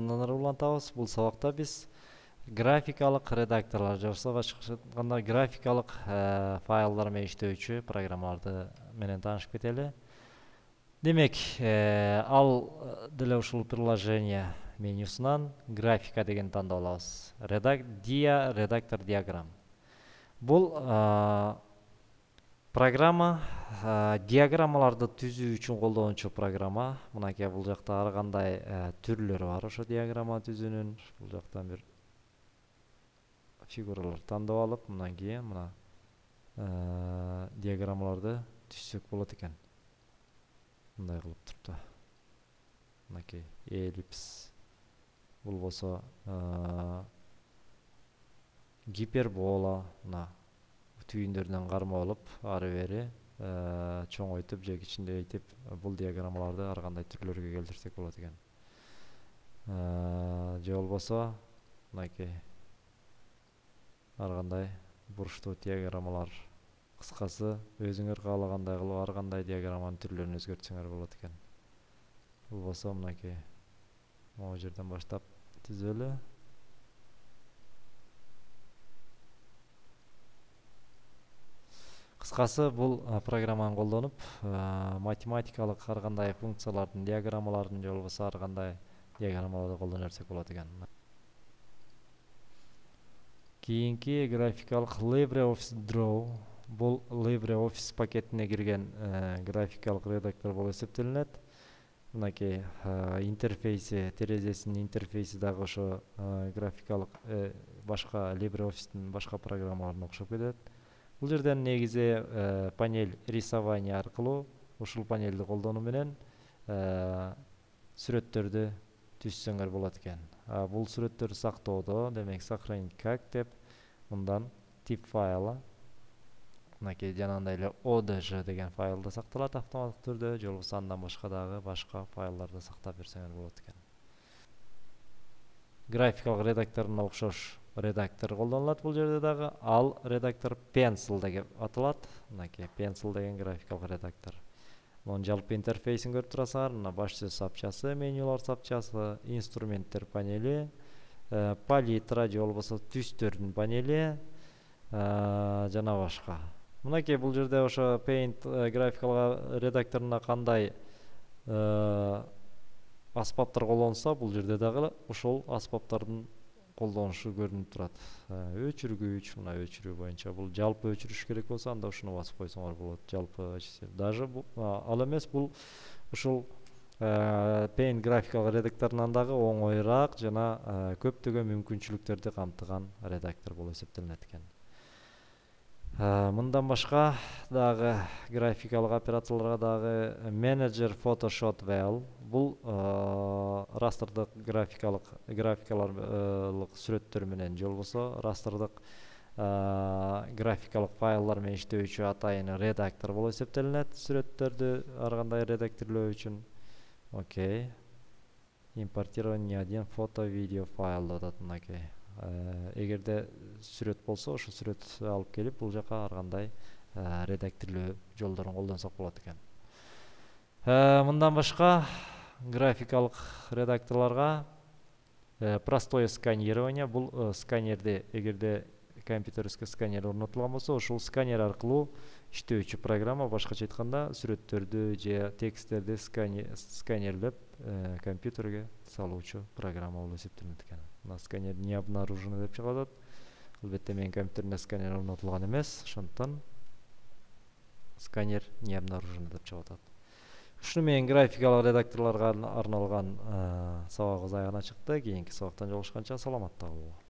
кайрадан улантабыз. Бул сабакта биз графикалык редакторлар жашап чыкканда графикалык файлдар менен иштөөчү программаларды менен таанышып кетели. Демек, ал деле ушул приложение менюсунан графика деген тандап алабыз. Редактор диаграмм. Бул программа диаграммаларды түзүү үчүн колдонуучу программа. Мынакей бул жакта ар кандай түрлөрү бар ошо диаграмма түзүүнүн. Бул жактан бир фигуралар тандап алып, мындан кийин мына диаграммаларды түзсөк болот экен. Мындай кылып туруп. Мынакей эллипс. Бул болсо гипербола, мына түйүндөрдөн карма алып, ары бери чоңойтуп же кичинейтип бул диаграммаларды ар кандай түрлөргө келтирсек болот экен. Же болбосо мынакей ар кандай бурчтуу диаграммалар. Кыскасы, өзүңөр каалагандай кылып ар кандай диаграмманын түрлөрүн өзгөртсөңөр болот экен. Бул болсо мынакей могу жерден баштап түзөлү. Кыскасы, бул программаны колдонуп, математикалык ар кандай функциялардын диаграммаларын же болбосо ар кандай диаграммаларды колдоно берсек болот экен. Кийинки графикалык LibreOffice Draw. Бул LibreOffice пакетине кирген графикалык редактор болуп эсептелинет. Мынакей интерфейси, терезесинин интерфейси дагы ошо графикалык башка LibreOffice'тин башка программаларына окшоп кетет. Бул жерден негизи панель рисование аркылуу ушул панелди колдонуу менен сүрөттөрдү түзсөңөр болот экен. Бул сүрөттөрдү сактоодо, демек сохранить как деп мындан тип файла, мынакей жанагындай эле ODG деген файлда сакталат автоматтык түрдө, же болбосо андан башка дагы башка файлдарды сактап берсеңер болот экен. Графикалык редакторуна окшош редактор колдонулат бул жерде дагы. Ал редактор Pencil деп аталат. Мынакей Pencil деген графикалык редактор. Мунун жалпы интерфейсин көрүп турасыңар. Мына баш сөз сапчасы, менюлар сапчасы, инструменттер панели, палитра же болбосо түстөрдүн панели, жана башка. Мынакей бул жерде ошо Paint графикалык редакторуна кандай аспаптар колдонулса, бул жерде дагы ошол аспаптардын колдонушу көрүнүп турат. Өчүргүч, мына өчүрүү боюнча бул жалпы өчүрүш керек болсо, анда ушуну басып койсоңор болот. Жалпы даже ал эмес, бул ушул Paint графикалык редакторунан дагы оңоюраак жана көптөгөн мүмкүнчүлүктөрдү камтыган редактор болуп эсептелинет экен. Мындан башка дагы графикалык операторлорго дагы Manager Photoshop Well. Бул растрдык графикалык сүрөттөр менен же болбосо растрдык графикалык файлдар менен иштөөчү атайын редактор болуп эсептелинет. Сүрөттөрдү ар кандай редакторлоо үчүн. Окей. Импортирование ни один фото-видео файл деп атат мынакей. Эгерде сүрөт болсо, ошо сүрөт алып келип бул жака ар кандай редакторлоо жолдорун колдонсок болот экен. Мындан башка графикалык редакторлорго простое сканирование. Бул сканерди, эгерде компьютерский сканер орнотулган болсо, ушул сканер аркылуу иштөөчү программа, башкача айтканда сүрөттөрдү же тексттерди сканерлеп компьютерге салуучу программа болуп эсептелинет экен. Мына сканер не обнаружено деп чыгып атат. Албетте менин компьютеримде сканер орнотулган эмес, ошондуктан сканер не обнаружено деп чыгып атат. Ушуну менен графикалык редакторлорго арналган сабагыбыз аягына чыкты. Кийинки сабактан жолугушканча саламатта болуңар.